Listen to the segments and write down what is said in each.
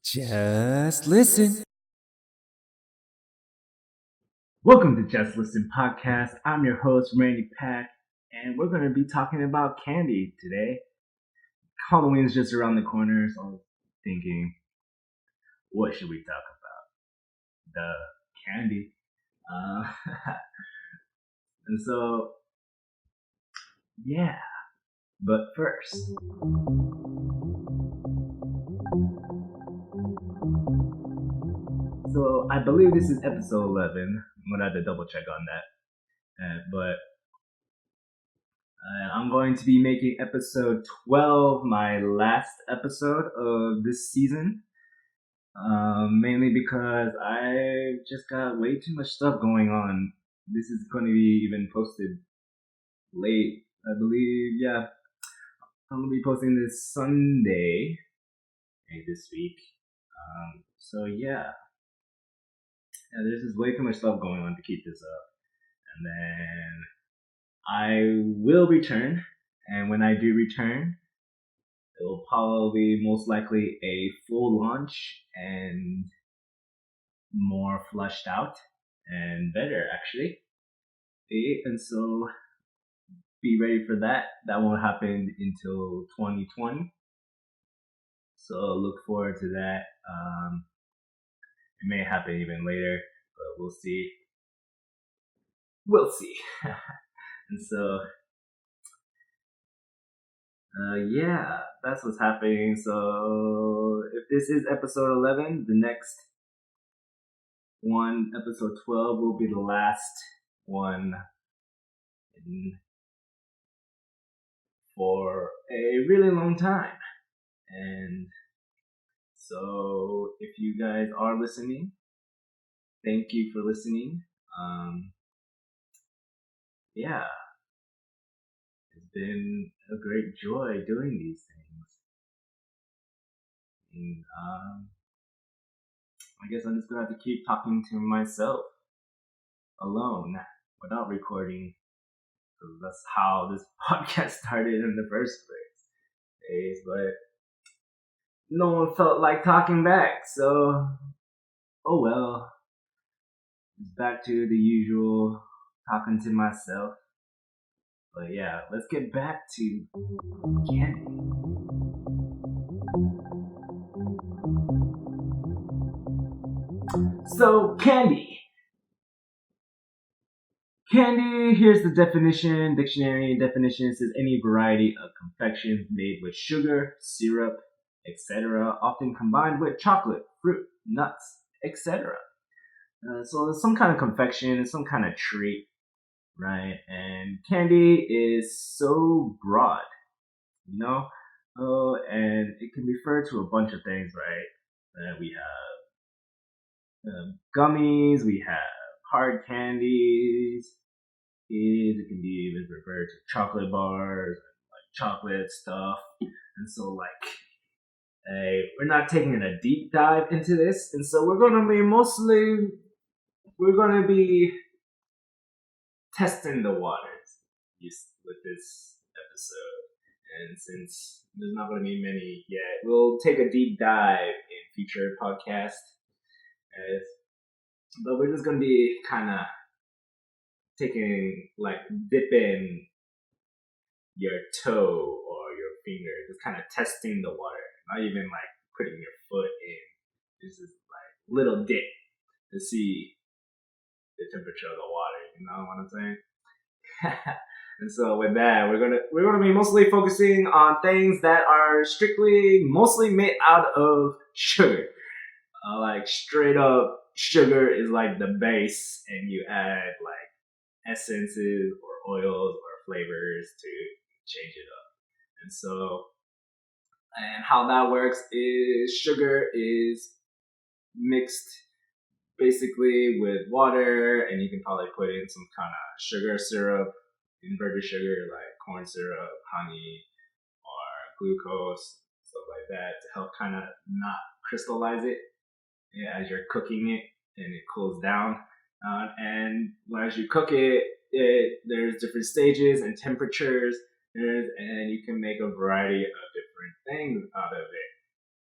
Just listen. Welcome to Just Listen Podcast. I'm your host, Randy Pack, and we're going to be talking about candy today. Halloween is just around the corner, so I was thinking, what should we talk about? The candy. Uh, and so, yeah. But first, so I believe this is episode 11. I'm going to have to double check on that. But I'm going to be making episode 12 my last episode of this season. Mainly because I just got way too much stuff going on. This is going to be even posted late, I believe. Yeah, I'm going to be posting this Sunday this week. So there's just way too much stuff going on to keep this up. And then I will return, and when I do return, it will probably most likely a full launch and more flushed out and better actually. And so be ready for that. That won't happen until 2020. So look forward to that. It may happen even later, but we'll see. We'll see. And so, yeah, that's what's happening. So if this is episode 11, the next one, episode 12, will be the last one for a really long time. And so if you guys are listening, thank you for listening. Yeah, it's been a great joy doing these things. And I guess I'm just gonna have to keep talking to myself alone without recording, because that's how this podcast started in the first place. But no one felt like talking back, so oh well. It's back to the usual talking to myself. But yeah, let's get back to candy. So, candy. Candy, here's the definition. Dictionary definition says any variety of confections made with sugar, syrup, etc., often combined with chocolate, fruit, nuts, etc. So it's some kind of confection, it's some kind of treat, right? And candy is so broad, you know? And it can refer to a bunch of things, right? We have gummies, we have hard candies. It can be even referred to chocolate bars, like chocolate stuff. And so, we're not taking a deep dive into this. And so we're going to be testing the waters with this episode. And since there's not going to be many yet, we'll take a deep dive in future podcasts. But we're just going to be kind of dipping your toe or your finger, just kind of testing the water, not even like putting your foot in. This is like little dip to see the temperature of the water. You know what I'm saying? And so with that, we're gonna be mostly focusing on things that are mostly made out of sugar. Like straight up sugar is like the base, and you add like essences or oils or flavors to change it up. And how that works is sugar is mixed basically with water, and you can probably put in some kind of sugar syrup, inverted sugar like corn syrup, honey, or glucose, stuff like that to help kind of not crystallize it as you're cooking it and it cools down. And as you cook it, there's different stages and temperatures, and you can make a variety of different things out of it.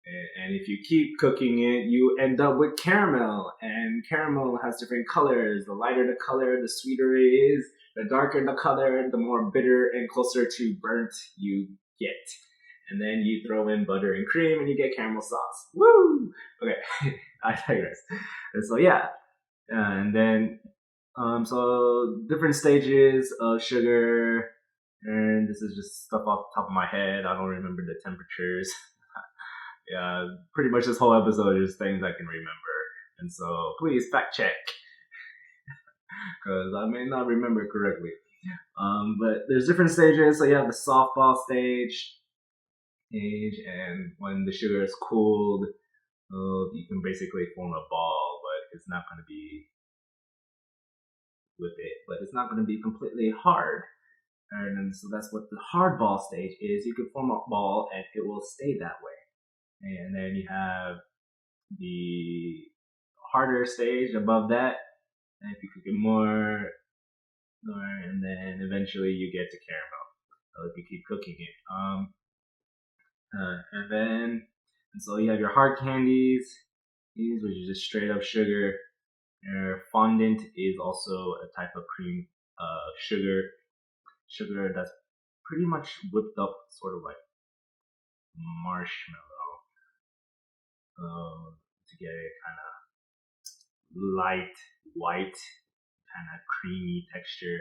And if you keep cooking it, you end up with caramel. And caramel has different colors. The lighter the color, the sweeter it is. The darker the color, the more bitter and closer to burnt you get. And then you throw in butter and cream and you get caramel sauce. Woo! Okay, I digress. And so yeah, and then so different stages of sugar, and this is just stuff off the top of my head. I don't remember the temperatures. Yeah, pretty much this whole episode is things I can remember, and so please fact check because I may not remember correctly. But there's different stages. So you have the softball stage, and when the sugar is cooled, you can basically form a ball, but it's not going to be with it, but it's not going to be completely hard. And so that's what the hard ball stage is. You can form a ball and it will stay that way. And then you have the harder stage above that, and if you cook it more, and then eventually you get to caramel. So if you keep cooking it, and then and so you have your hard candies, these which is just straight up sugar. Your fondant is also a type of cream, sugar that's pretty much whipped up, sort of like marshmallow, to get it kind of light white, kind of creamy texture.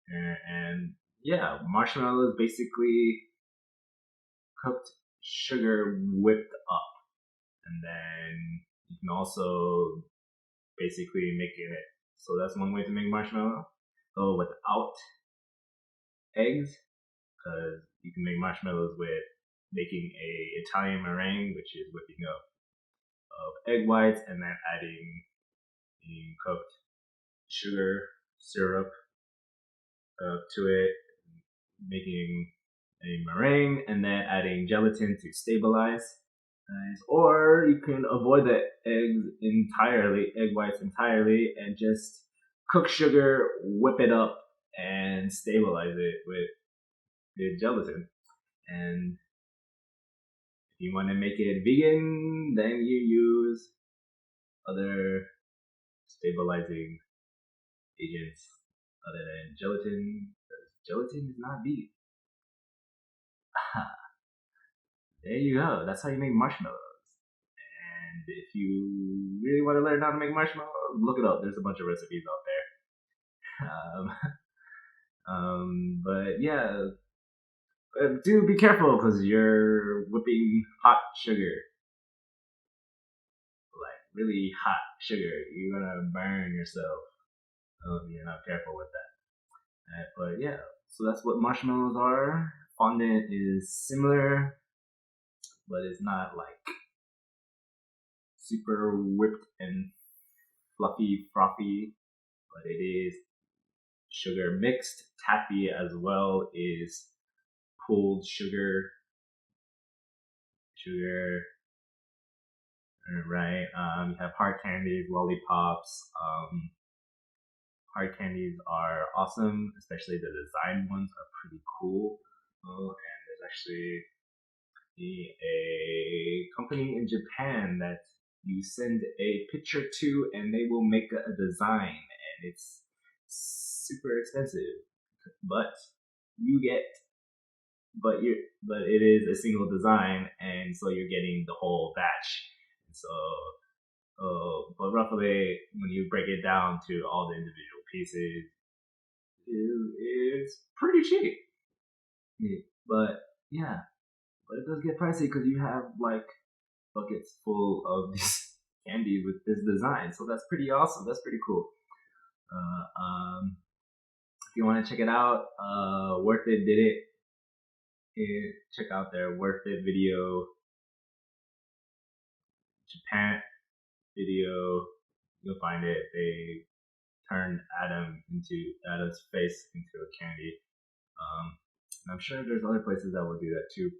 And yeah, marshmallow is basically cooked sugar whipped up, and then you can also basically make it. So that's one way to make marshmallow. So without eggs, because you can make marshmallows with making a Italian meringue, which is whipping up of egg whites and then adding the cooked sugar syrup to it, making a meringue, and then adding gelatin to stabilize. Or you can avoid the egg whites entirely, and just cook sugar, whip it up, and stabilize it with the gelatin. And if you want to make it vegan, then you use other stabilizing agents other than gelatin, because gelatin is not vegan. There you go. That's how you make marshmallows. And if you really want to learn how to make marshmallows, look it up. There's a bunch of recipes out there. But yeah, do be careful because you're whipping hot sugar, like really hot sugar. You're gonna burn yourself if you're not careful with that. But yeah, so that's what marshmallows are. Fondant is similar, but it's not like super whipped and fluffy, frothy, but it is sugar mixed. Taffy as well is pulled sugar, right? You have hard candies, lollipops. Hard candies are awesome, especially the design ones are pretty cool. And there's actually a company in Japan that you send a picture to and they will make a design, and it's super expensive, but you get but it is a single design, and so you're getting the whole batch. And so but roughly when you break it down to all the individual pieces, it's pretty cheap. Yeah, but yeah, but it does get pricey because you have like buckets full of these candies with this design. So that's pretty awesome. That's pretty cool. If you want to check it out, Worth It did it. Check out their Worth It video, Japan video. You'll find it. They turned Adam's face into a candy. And I'm sure there's other places that will do that too.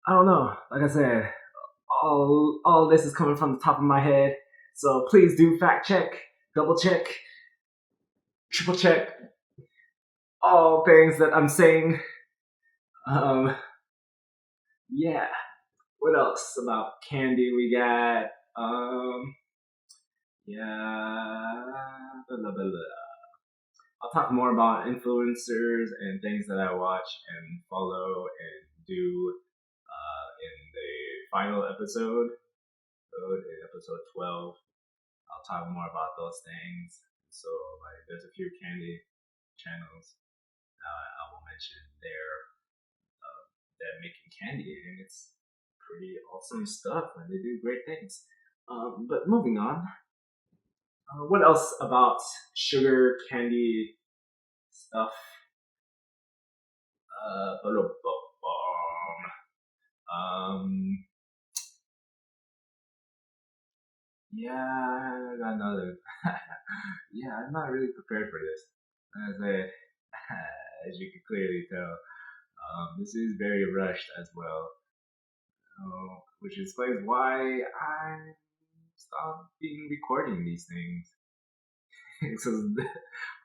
I don't know. Like I said, all this is coming from the top of my head. So please do fact check, double check, triple check all things that I'm saying. Yeah. What else about candy we got? Um, yeah, blah, blah, blah, blah. I'll talk more about influencers and things that I watch and follow and do in the final episode, in episode 12. I'll talk more about those things. So, like, there's a few candy channels I will mention there that making candy, and it's pretty awesome stuff, and they do great things. But moving on, what else about sugar candy stuff? Um, yeah, I got another. Yeah, I'm not really prepared for this. As I, as you can clearly tell, this is very rushed as well, which explains why I stopped being recording these things. So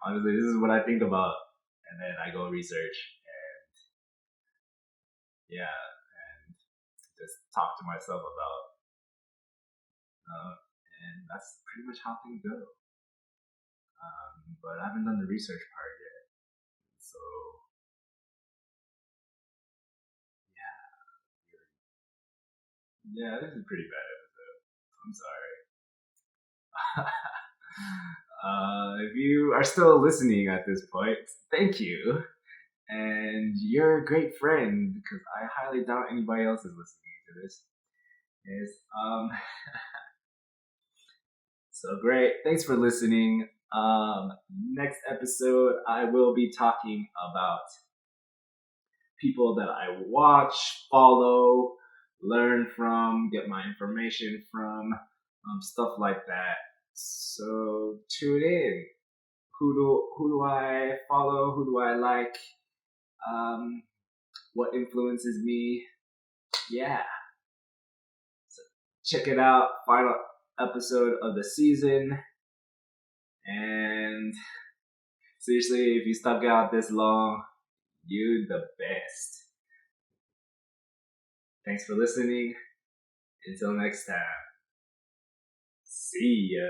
honestly, this is what I think about, and then I go research, yeah, and just talk to myself about, and that's pretty much how things go. But I haven't done the research part yet, so yeah, this is a pretty bad episode. I'm sorry. If you are still listening at this point, thank you. And you're a great friend because I highly doubt anybody else is listening to this. Is so great. Thanks for listening. Next episode, I will be talking about people that I watch, follow, learn from, get my information from, stuff like that. So tune in. Who do I follow? Who do I like? Um, what influences me? Yeah. So check it out. Final episode of the season. And seriously, if you stuck out this long, you the best. Thanks for listening. Until next time. See ya.